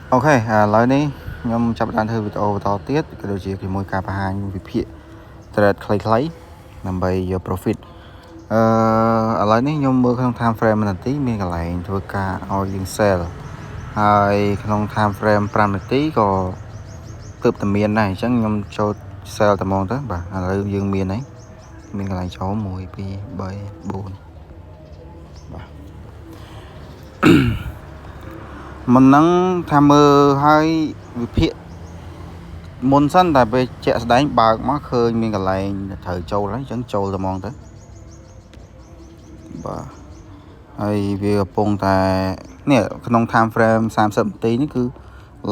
Ok, lờiនេះខ្ញុំចាប់បានធ្វើវីដេអូបន្តទៀតក៏ដូចជាជាមួយការបង្ហាញវិភាគ trade ខ្លីៗដើម្បីយក profit ឥឡូវនេះខ្ញុំមើលក្នុង time frame 1នាទីមានកន្លែងធ្វើការឲ្យយើង sell ហើយក្នុង time frame 5នាទីក៏ទើបតែមានដែរអញ្ចឹងខ្ញុំចូល sell តែហ្មងទៅបាទឥឡូវយើងមានហើមានកន្លែងចូល1 2 3 4បាទមិននឹងថាមើលឲ្យវិភាគមុនសិនតែពេលជាក់ស្ដែងបើកមកឃើញមានកន្លែងត្រូវចូលហើយអញ្ចឹងចូលតែហ្មងទៅបាទហើយវាកំពុងតែនេះក្នុង time frame 30នាទីនេះគឺ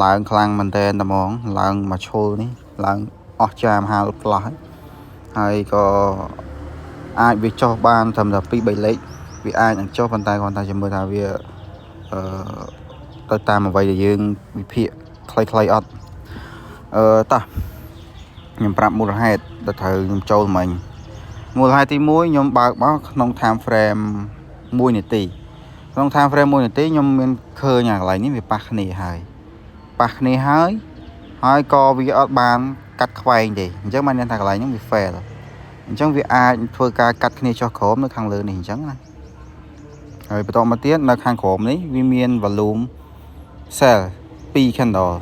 ឡើងខ្លាំងមែនតើហ្មងឡើងមកឈលនេះឡើងអស់ចាមហាលផ្លោះហើយក៏អាចវាចុះបានត្រឹមតែ2 3លេខវាអាចនឹងចុះប៉ុន្តែគ្រាន់តែជាមើលថាវាទៅតាមអ្វីដែលយើងវិភាគខ្លីៗអត់តោះខ្ញុំប្រាប់មូលហេតុដែលត្រូវខ្ញុំចូលមិញមូលហេតុទី1ខ្ញុំបើកមកក្នុង time frame 1នាទីក្នុង time frame 1នាទីខ្ញុំមានឃើញអាកន្លែងនេះវាប៉ះគ្នាហើយក៏វាអត់បានកាត់ខ្វែងទេអញ្ចឹងបានន័យថាកន្លែងហ្នឹងវា fail អញ្ចឹងវាអាចធ្វើការកាត់គ្នាចុះក្រោមនៅខាងលើនេះអញ្ចឹងណាហើយបន្តមកទៀតនៅខាងក្រោមនេះវាមាន volume sell 2 candle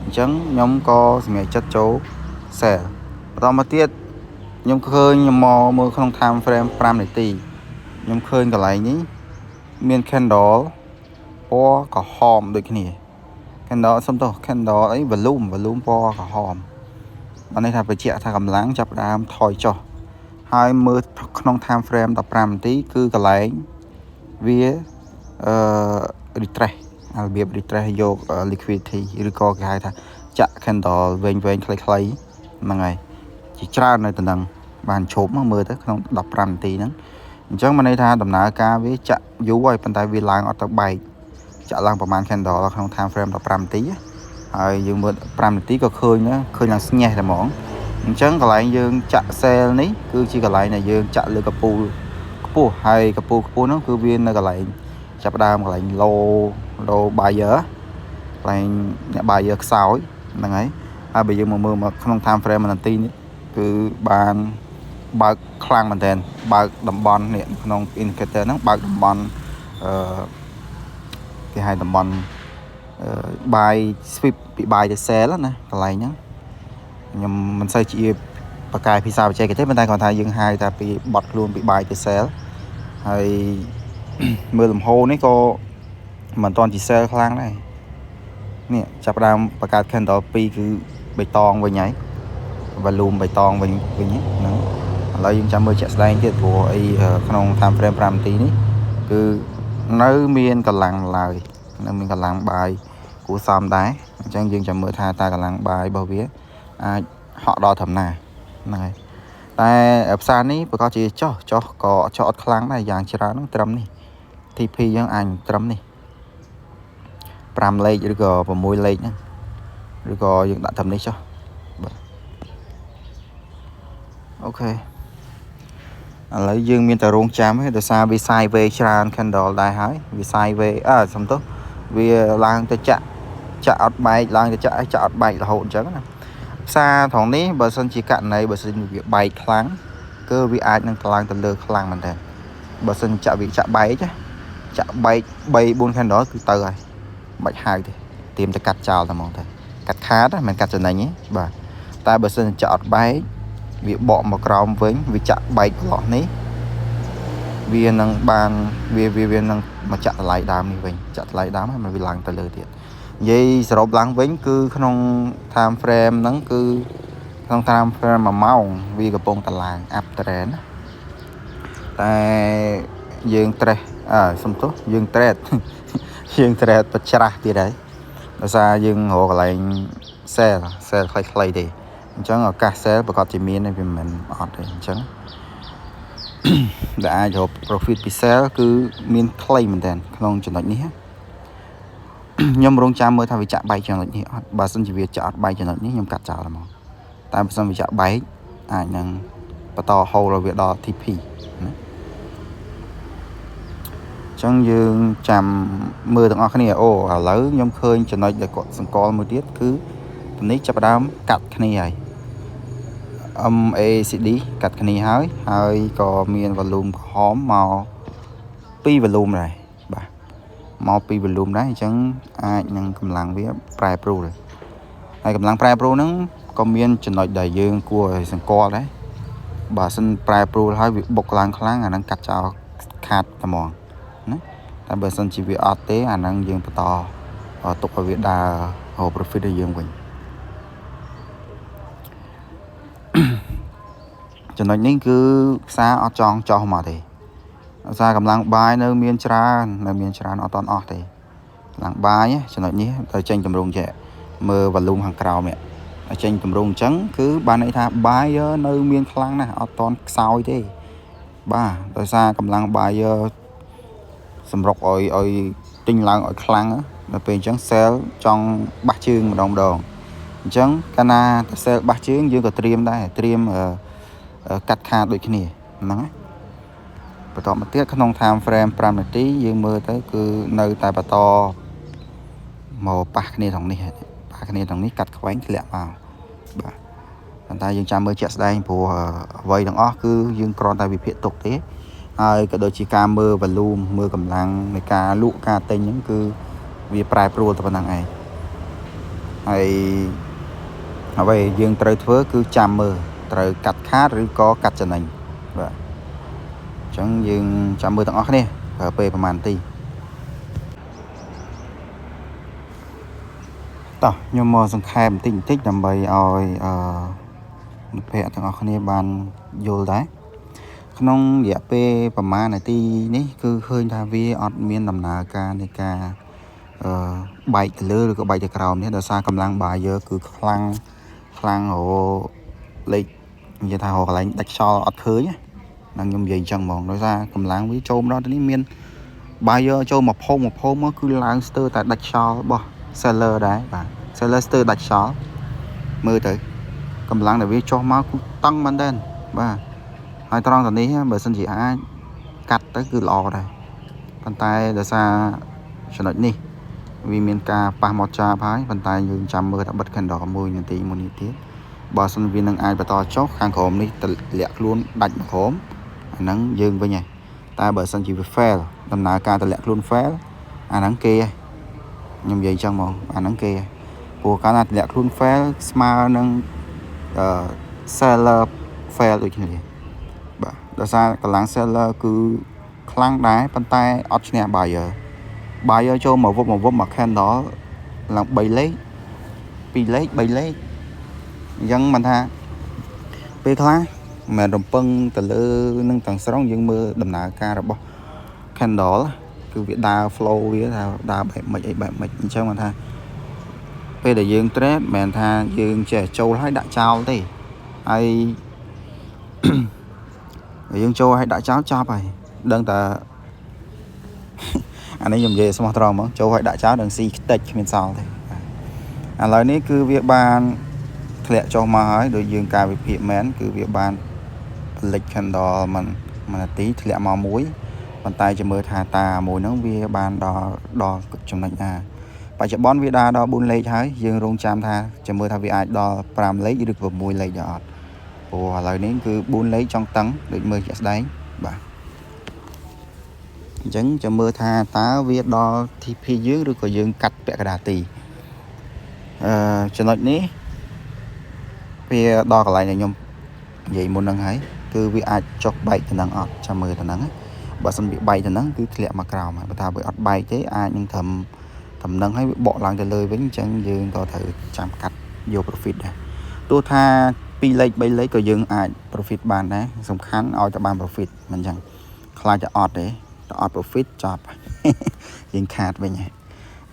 អញ្ចឹងខ្ញុំក៏សម្រេចចិត្តចូល sell បន្តមកទៀតខ្ញុំឃើញខ្ញុំមកមើលក្នុង time frame 5នាទីខ្ញុំឃើញកន្លែងនេះមាន candle ពណ៌ក្រហមដូចគ្នា candle សុំទោស candle អី volume ពណ៌ក្រហមបានន័យថាបញ្ជាក់ថាកម្លាំងចាប់ផ្ដើមថយចុះហើយមើលក្នុង time frame 15នាទីគឺកន្លែងវាretrace របៀប retrace យក liquidity ឬក៏គេហៅថាចាក់ candle វែងខ្លីៗហ្នឹងហើយជាច្រើននៅតំណឹងបានឈប់មកមើលទៅក្នុង15នាទីហ្នឹងអញ្ចឹងមានន័យថាដំណើរការវាចាក់យូរហើយប៉ុន្តែវាឡើងអត់ទៅបែកចាក់ឡើងប្រហែល candle ក្នុង time frame 15នាទីហើយយើងមើល5នាទីក៏ឃើញឡើងស្ញេះតែហ្មងអញ្ចឹងកន្លែងយើងចាក់ sell នេះគឺជាកន្លែងដែលយើងចាក់លើកពូលខ្ពស់ហើយកពូលខ្ពស់នោះគឺវានៅកន្លែងចាប់ដើមកន្លែង low buyer កន្លែងអ្នក buyer ខ្សោយហ្នឹងហើយបើយើងមកមើលមកក្នុង time frame 1នាទីនេះគឺបានបើកខ្លាំងមែនទែនបើកតំបន់នេះក្នុង indicator ហ្នឹងបើកតំបន់គេហៅតំបន់ buy sweep ពី buy ទៅ sell ណាកន្លែងហ្នឹងខ្ញុំមិនសូវជាបកកាយភាសាបច្ចេកទេសប៉ុន្តែគាត់ថាយើងហៅថាពីបត់ខ្លួនពី buy ទៅ sell ហើយមើលលំហូរនេះក៏មិនតាន់ជា sell ខ្លាំងដែរនេះចាប់ដើមបង្កើត candle 2គឺបៃតងវិញហើយ volume បៃតងវិញហ្នឹងឥឡូវយើងចាំមើលជាក់ស្ដែងទៀតព្រោះអីក្នុង time frame 5នាទីនេះគឺនៅមានកម្លាំងឡើយនៅមានកម្លាំងបាយគួរសមដែរអញ្ចឹងយើងចាំមើលថាតើកម្លាំងបាយរបស់វាអាចហក់ដល់ត្រឹមណាហ្នឹងហើយតែផ្សារនេះប្រកាសជាចុះក៏ចុះអត់ខ្លាំងដែរយ៉ាងច្រើនហ្នឹងត្រឹមនេះ TP យើងអាចត្រឹមនេះ5លេខឬក៏6លេខហ្នឹងឬក៏យើងដាក់ត្រឹមនេះចុះបាទអូខេឥឡូវយើងមានតែរងចាំទេដោយសារវា sideways ច្រើន candle ដែរហើយវា sideways សំទោសវាឡើងទៅចាក់អត់បែកឡើងទៅចាក់អត់បែករហូតអញ្ចឹងណាផ្សារត្រង់នេះបើសិនជាករណីបើសិនវាបែកខ្លាំងគឺវាអាចនឹងឡើងទៅលើខ្លាំងមែនតើបើសិនចាក់បែកចាក់បែក 3-4 candle គឺទៅហើយមិនបាច់ហៅទេត្រៀមតែកាត់ចោលតែហ្មងទៅកាត់ខាតមិនកាត់ចំណេញទេបាទតែបើសិនចាក់អត់បែកវាបកមកក្រោមវិញវាចាក់បែកកន្លោះនេះវានឹងបានវានឹងមកចាក់តម្លៃដើមនេះវិញចាក់តម្លៃដើមហើយមកវាឡើងទៅលើទៀតនិយាយសរុបឡើងវិញគឺក្នុង time frame ហ្នឹងគឺក្នុង time frame 1ម៉ោងវាកំពុងតែឡើង up trend តែយើង trade សំទោសយើង trade ប្រច្រាស់ទៀតហើយដោយសារយើងរកកន្លែង sell ខ្លីៗទេអញ្ចឹងឱកាស sell ប្រកាសជាមានវាមិនអត់ទេអញ្ចឹងដែលអាចរក profit ពី sell គឺមានខ្លីមែនតើក្នុងចំណុចនេះខ្ញុំរងចាំមើលថាវាចាក់បែកចំណុចនេះអត់បើសិនជាវាចាក់អត់បែកចំណុចនេះខ្ញុំកាត់ចោលហ្មងតែបើសិនវាចាក់បែកអាចនឹងបន្ត hold រវាដល់ TP ណា chẳng dương chạm mưa từng ở cái này ô ở lỡ nhóm khơi cho nó để có sừng co một tiết cứ tụi ní chấp đám cắt cái này âm ACD cắt cái này hơi có miền volume hóm màu pi volume này bà màu pi volume đấy chẳng ai nhận cầm lăng với Prime Pro rồi ai cầm lăng Prime Pro nó có miền cho nó đầy dương của sừng co đấy bà xin Prime Pro hơi bị bọc lăng kháng à đang cắt cho khát tầm mòn tại bởi sân chỉ việc tế à năng dương to tục ở việt đà hồ profit để dương mình cho nên những cứ xa ở trong cho mà thì xa cầm lăng bài nơi miền tra ở toàn ở thì lăng bài nhé cho nên nhé tới tranh tầm rung trẻ mơ và lung hàng cào mẹ ở tranh tầm rung trắng cứ ban ấy tha bài nơi miền khang này ở toàn sao thế ba tới xa cầm lăng bài sầm rọc ơi tinh lăng ở khang á là về trắng sale trong bát chương một đồng đồ trắng cana sale bát chương dương có stream đây stream cắt kha đôi khi này nắng và tọt một tiết không tham frame pram một tí dương mưa tới cứ nơi tại bà to màu bạc này thằng này cắt khoáng lẹ vào người ta dương chăm mưa chết đây phù vây thằng ó cứ dương con ta bị phiền tục thế ai cái đôi chỉ ca mưa và lùm mưa cầm lăng này ca lụ ca tên những cứ vì Prime Pro tập năng này hay ở đây dương trời thưa cứ chăm mưa trời cắt khá rồi có cắt chân anh vậy chẳng dương chăm mưa thằng ó này ở vềประมาณ tíต่อ nhưng mà sang khai một tinh tích làm bày oi về thằng ó này bàn vô đấy không địa p ประมาณ này tí ní cứ hơi tha vi ọt miên đầm nà ca này ca bay lơ rồi có bay từ cầu này là xa cầm lăng bài giờ cứ khăng hồ lịch giờ thà hồ lại đặt cho ọt khơi nhé đang nhung gì chẳng mòn nói ra cầm lăng với trôm đó đến miên bài giờ cho một hôm nó cứ lăng stơ tại đặt cho bỏ seller đấy và seller stơ đặt cho mưa tới cầm lăng để với cho máu cũng tăng mạnh lên và hai trong tậnนี้bởi sân chỉ ai cắt tới cứ lò đây bàn tay là xa cho nó đi vì miền ca pa một cha phái bàn tay như chăm mưa đã bật khăn đỏ mùi những tí một tí bà sân viên năng ai bà to chốt khang khổm đi lẹ luôn đánh khổm nắng dương với nhỉ ta bởi sân chỉ với fail đầm nà ca lẹ luôn fail nắng kia nhưng vậy trong mong nắng kia của cá nát lẹ luôn fail smart nâng seller fail được như này đó ra cái láng xe là cứ khăn đá bàn tay ọt nè bài giờ cho một vốc mà khen đó là 7 lấy 7 lấy dân mình tha về thoáng mà đồng phân từ lơ nâng tầng sóng dương mưa đầm nà ca rồi bỏ khen đó cứ việc đa flow với đa bảy mạch trong mình tha về để dương stress mình tha dương trẻ châu hay đại trao thế ai dương châu hay đại cháo cho bài đơn ta anh ấy dùng về xong rồi mà châu hay đại cháo đừng si tịch mình sao thì lờiนี้คือviệc ban lẹ cho mà hỏi đối dương cả việc hiện mến cứ việc ban lịch hành đò mình tí lẹ màu muối bàn tay cho mưa thà tà mùi nắng việc ban đò trong lạnh phải cho bón việc đo 4 lấy thấy dương rung cham tha cho mưa thà việc ai đo 5 lấy được vào mùi lấy giọt của lời đến cứ 4 lấy trong tấn được 10 chết đấy bà chẳng cho mưa tha tá viết đo thì phía dưới được có dương cắt vẽ cái đà tì cho nói ní phía đo còn lại là nhung vậy một nâng ấy cứ vì ai chọc bay thì nắng ọt cho mưa thì nắng bà sân bị bay thì nắng cứ lẹ mà cào mà bà ta bị ọt bay thế ai nhưng thầm nâng hay bị bỏ lăng từ lời với chẳng dương có thể chạm cắt vô profit này tôi tha pi lấy có dương ai profit bàn đấy song khán ao cho bàn profit mình chẳng khai cho ọt đấy ọt profit chop dương khát về nhỉ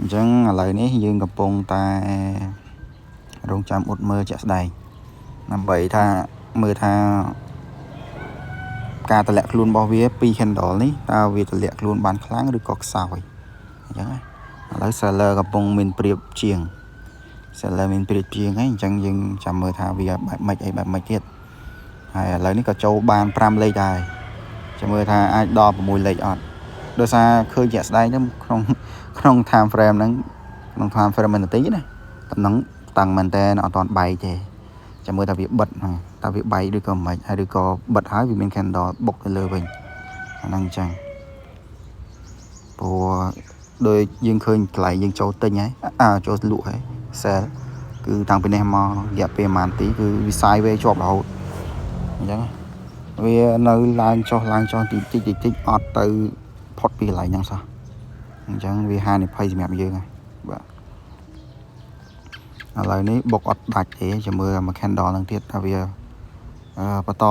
chẳng lờiนี้dương gặp bông ta rong chăm út mơ chạy đầy năm 7 tha mưa tha ca ta lẹ luôn bao vía pi khen đó ní ta vì ta lẹ luôn bàn kháng được cọc sỏi chẳng lấy seller gặp bông mình priệp chiềng sẽ là mình priệp chiềng ấy chẳng dừng chăm mưa tha vì bạn mạch thiệt hay lấy ní cả châu ban pram lây dài chăm mưa tha ai đo vào mùi lây ọt ដោយសារឃើញជាក់ស្ដែងក្នុង time frame ហ្នឹងក្នុង time frame 1នាទីណាតំណឹងតាំងមែនតើអត់ទាន់បែកទេចាំមើលថាវាបិទតើវាបែកឬក៏មិនហើយឬក៏បិទហើយវាមាន candle បុកទៅលើវិញអាហ្នឹងអញ្ចឹងព្រោះដោយយើងឃើញកន្លែងយើងចូលទិញហើយចូលលក់ហើយ sell គឺតាំងពីនេះមករយៈពេលប្រហែលទីគឺវា sideways ជាប់រហូតអញ្ចឹងវានៅឡើងចុះតិចអត់ទៅផុតពីកន្លែងហ្នឹងសោះអញ្ចឹងវាហានិភ័យសម្រាប់យើងហើយបាទឥឡូវនេះបុកអត់ដាច់ទេចាំមើលមួយ candle ហ្នឹងទៀតថាវាបន្ត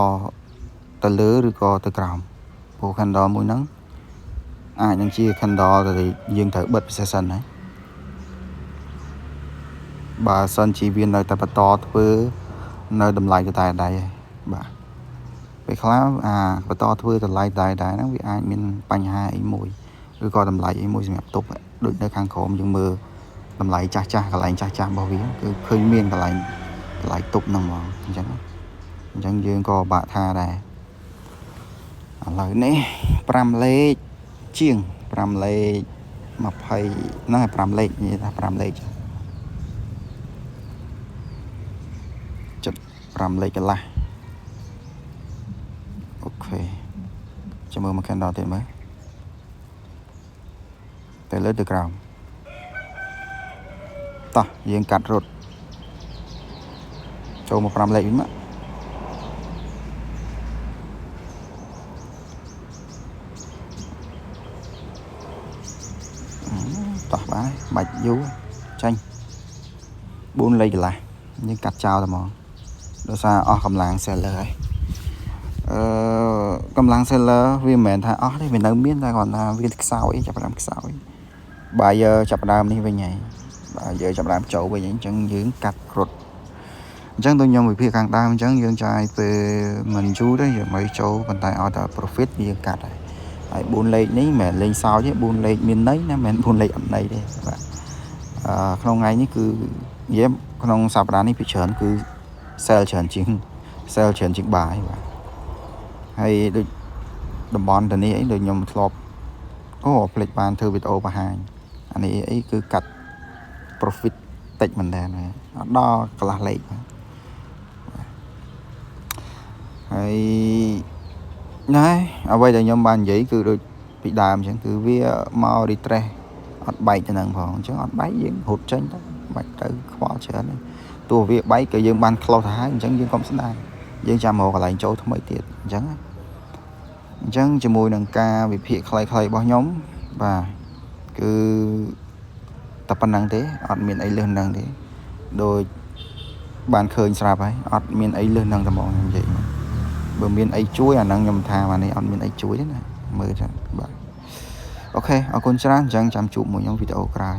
ទៅលើឬក៏ទៅក្រោមព្រោះ candle មួយហ្នឹងអាចនឹងជា candle ដែលយើងត្រូវបិទ position ហើយបើសិនជាវានៅតែបន្តធ្វើនៅតម្លៃដដែលហើយបាទពេលខ្លះបន្តធ្វើតម្លៃដែរហ្នឹងវាអាចមានបញ្ហាអីមួយឬក៏តម្លៃអីមួយសម្រាប់ទប់ដូចនៅខាងក្រោមយើងមើលតម្លៃចាស់កន្លែងចាស់របស់វាគឺឃើញមានកន្លែងទប់ហ្នឹងហ្មងអញ្ចឹងយើងក៏បាក់ថាដែរឥឡូវនេះ5លេខជាង5លេខ20ហ្នឹងហើយ5លេខនិយាយថា5លេខ5លេខកន្លះអូខេចាំមើលមក candle ទៀតមើលទៅលើទៅក្រោមតោះយើងកាត់រត់ចូលមក5លេខវិញមកតោះបានបាច់យូរចាញ់4លេខកន្លះយើងកាត់ចោលតែហ្មងដោយសារអស់កម្លាំង seller ហើយកម្លាំង seller វាមិនមែនថាអស់ទេវានៅមានតែគាត់ថាវាខ្សោយចាប់ផ្ដើមខ្សោយbuyer ចាប់ផ្ដើមនេះវិញហើយbuyer ចាប់ផ្ដើមចូលវិញអញ្ចឹងយើងកាត់រត់អញ្ចឹងដូចខ្ញុំវិភាគខាងដើមអញ្ចឹងយើងចាយពេលមិនយូរទេយើងមិនចូលប៉ុន្តែឲ្យតែ profit យើងកាត់ហើយ4លេខនេះមិនមែនលេងសើចទេ4លេខមានន័យណាមិនមែន4លេខអត់ន័យទេបាទក្នុងថ្ងៃនេះគឺនិយាយក្នុងសប្តាហ៍នេះពីច្រើនគឺ sell ច្រើនជាង buy បាទហើយដូចតំបន់ទៅនេះអីដូចខ្ញុំធ្លាប់ផ្លេចបានធ្វើវីដេអូបង្ហាញអានេះអីគឺកាត់ profit តិចមែនតើអត់ដល់កន្លះលេខហើយណែអ្វីដែលខ្ញុំបាននិយាយគឺដូចពីដើមអញ្ចឹងគឺវាមក retrace អត់បែកទៅនឹងផងអញ្ចឹងអត់បែកយើងរត់ចេញទៅបាច់ទៅខ្វល់ច្រើនទោះវាបែកក៏យើងបាន close ទៅហើយអញ្ចឹងយើងកុំស្ដាយយើងចាំមកកន្លែងចូលថ្មីទៀតអញ្ចឹងជាមួយនឹងការវិភាគខ្លីៗរបស់ខ្ញុំបាទគឺតែប៉ុណ្្នឹងទេអត់មានអីលើសហ្នឹងទេដូចបានឃើញស្រាប់ហើយអត់មានអីលើសហ្នឹងតែហ្មងខ្ញុំនិយាយបើមានអីជួយអាហ្នឹងខ្ញុំថាអានេះអត់មានអីជួយទេណាមើលចឹងបាទអូខេអរគុណច្រើនអញ្ចឹងចាំជួបមួយខ្ញុំវីដេអូក្រោយ